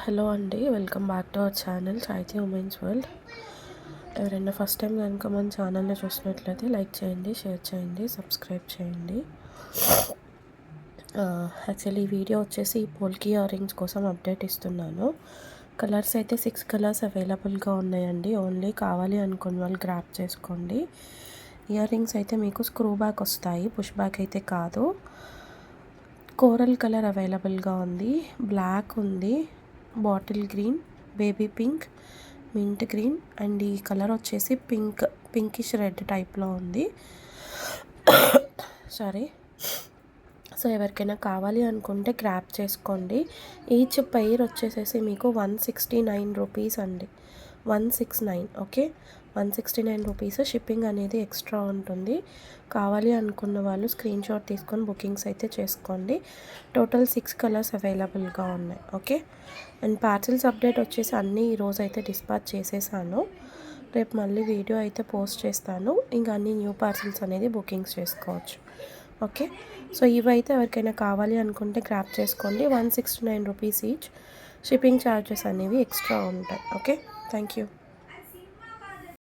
Hello అండి, welcome back to our channel సాహితీ women's world. ఎవరైనా ఫస్ట్ టైం కనుక మన ఛానల్ని చూసినట్లయితే లైక్ చేయండి, షేర్ చేయండి, సబ్స్క్రైబ్ చేయండి. యాక్చువల్లీ ఈ వీడియో వచ్చేసి పోల్కి ఇయర్ రింగ్స్ కోసం అప్డేట్ ఇస్తున్నాను. కలర్స్ అయితే 6 కలర్స్ అవైలబుల్గా ఉన్నాయండి. ఓన్లీ కావాలి అనుకున్న వాళ్ళు గ్రాప్ చేసుకోండి. ఇయర్ రింగ్స్ అయితే మీకు స్క్రూ బ్యాక్ వస్తాయి, పుష్ బ్యాక్ అయితే కాదు. కోరల్ కలర్ అవైలబుల్గా ఉంది, బ్లాక్ ఉంది, bottle green, baby pink, mint green and ఈ కలర్ వచ్చేసి పింకిష్ రెడ్ టైప్లో ఉంది. సారీ. సో ఎవరికైనా కావాలి అనుకుంటే గ్రాప్ చేసుకోండి. ఈచ్ పెయిర్ వచ్చేసేసి మీకు 169 రూపీస్ అండి. 169. Okay, 169 rupees. షిప్పింగ్ అనేది ఎక్స్ట్రా ఉంటుంది. కావాలి అనుకున్న వాళ్ళు స్క్రీన్ షాట్ తీసుకొని బుకింగ్స్ అయితే చేసుకోండి. టోటల్ 6 కలర్స్ అవైలబుల్గా ఉన్నాయి. ఓకే, అండ్ పార్సిల్స్ అప్డేట్ వచ్చేసి అన్నీ ఈరోజు అయితే డిస్పాచ్ చేసేసాను. రేపు మళ్ళీ వీడియో అయితే పోస్ట్ చేస్తాను. ఇంకా అన్ని న్యూ పార్సిల్స్ అనేది బుకింగ్స్ చేసుకోవచ్చు. ఓకే, సో ఇవైతే ఎవరికైనా కావాలి అనుకుంటే గ్రాప్ చేసుకోండి. 169 రూపీస్ ఈచ్. షిప్పింగ్ ఛార్జెస్ అనేవి ఎక్స్ట్రా ఉంటాయి. Okay, thank you.